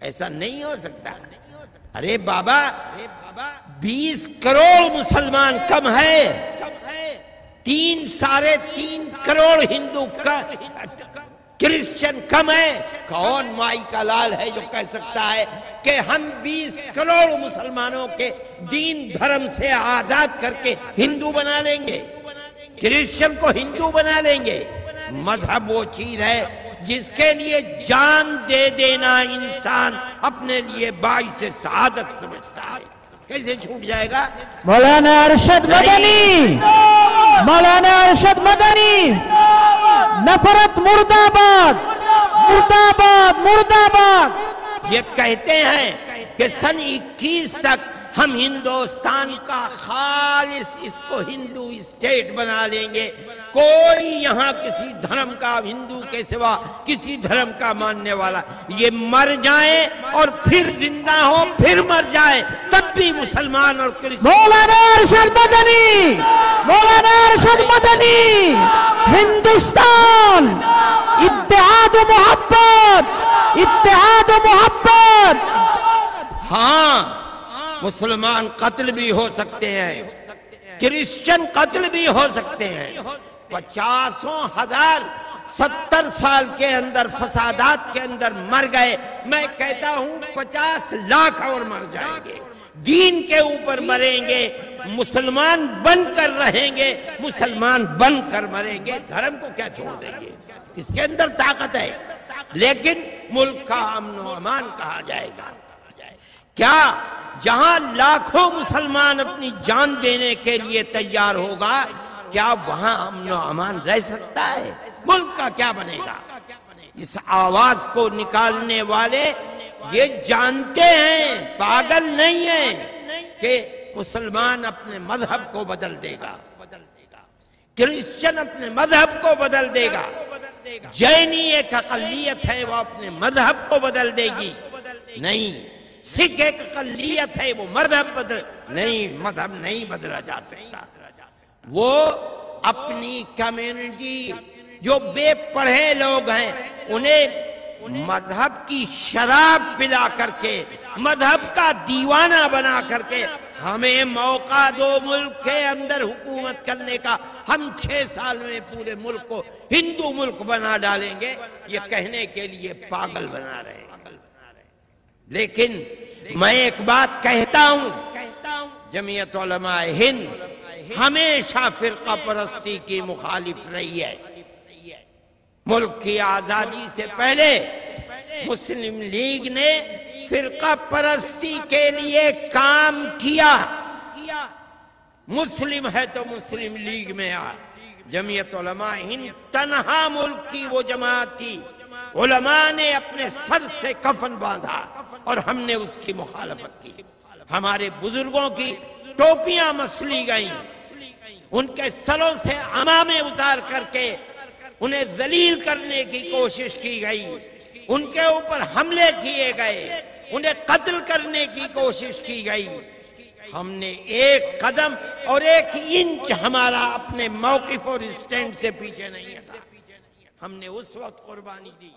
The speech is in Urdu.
ایسا نہیں ہو سکتا. ارے بابا 20 کروڑ مسلمان کم ہے، 3.5 کروڑ ہندو کرسچن کم ہے. کون مائی کا لال ہے جو کہہ سکتا ہے کہ ہم 20 کروڑ مسلمانوں کے دین دھرم سے آزاد کر کے ہندو بنا لیں گے، کرسچن کو ہندو بنا لیں گے؟ مذہب وہ چیز ہے جس کے لیے جان دے دینا انسان اپنے لیے باعث سعادت سمجھتا ہے. کیسے چھوٹ جائے گا؟ مولانا ارشد مدنی، مولانا ارشد مدنی، نفرت مرد آباد، مرد آباد، مرد آباد. یہ کہتے ہیں کہ سن 21 تک ہم ہندوستان کا خالص اس کو ہندو اسٹیٹ بنا لیں گے. کوئی یہاں کسی دھرم کا، ہندو کے سوا کسی دھرم کا ماننے والا، یہ مر جائیں اور پھر زندہ ہو، پھر مر جائیں، تب بھی مسلمان اور کرسچن. مولانا ارشد مدنی، مولانا ارشد مدنی، ہندوستان اتحاد و محبت، اتحاد و محبت. ہاں مسلمان قتل بھی ہو سکتے ہیں، کرسچن قتل بھی ہو سکتے ہیں. 50,000 70 سال کے اندر فسادات کے اندر مر گئے. میں کہتا ہوں 50 لاکھ اور مر جائیں گے، دین کے اوپر مریں گے، مسلمان بن کر رہیں گے، مسلمان بن کر مریں گے. دھرم کو کیا چھوڑ دیں گے؟ اس کے اندر طاقت ہے. لیکن ملک کا امن و امان کہا جائے گا. کیا جہاں لاکھوں مسلمان اپنی جان دینے کے لیے تیار ہوگا، کیا وہاں امن و امان رہ سکتا ہے؟ ملک کا کیا بنے گا؟ اس آواز کو نکالنے والے یہ جانتے ہیں، پاگل نہیں ہیں، کہ مسلمان اپنے مذہب کو بدل دے گا، کرسچن اپنے مذہب کو بدل دے گا، جینی ایک اقلیت ہے وہ اپنے مذہب کو بدل دے گی. نہیں، سکھ ایک اقلیت ہے وہ مذہب بدل نہیں، مذہب نہیں بدلا جا سکتا. وہ اپنی کمیونٹی جو بے پڑھے لوگ ہیں انہیں مذہب کی شراب پلا کر کے، مذہب کا دیوانہ بنا کر کے ہمیں موقع دو ملک کے اندر حکومت کرنے کا، ہم 6 سال میں پورے ملک کو ہندو ملک بنا ڈالیں گے، یہ کہنے کے لیے پاگل بنا رہے ہیں. لیکن میں ایک بات کہتا ہوں، جمعیت علماء ہند ہمیشہ فرقہ پرستی کی مخالف رہی ہے. ملک کی آزادی سے پہلے مسلم لیگ نے فرقہ پرستی کے لیے کام کیا. مسلم ہے تو مسلم لیگ میں آ. جمعیت علماء ہند تنہا ملک کی وہ جماعت تھی، علماء نے اپنے سر سے کفن باندھا اور ہم نے اس کی مخالفت کی. ہمارے بزرگوں کی ٹوپیاں مسلی گئیں، ان کے سروں سے عمامے اتار کر کے انہیں ذلیل کرنے کی کوشش کی گئی، ان کے اوپر حملے کیے گئے، انہیں قتل کرنے کی کوشش کی گئی. ہم نے ایک قدم اور 1 انچ ہمارا اپنے موقف اور اسٹینڈ سے پیچھے نہیں ہٹا. ہم نے اس وقت قربانی دی.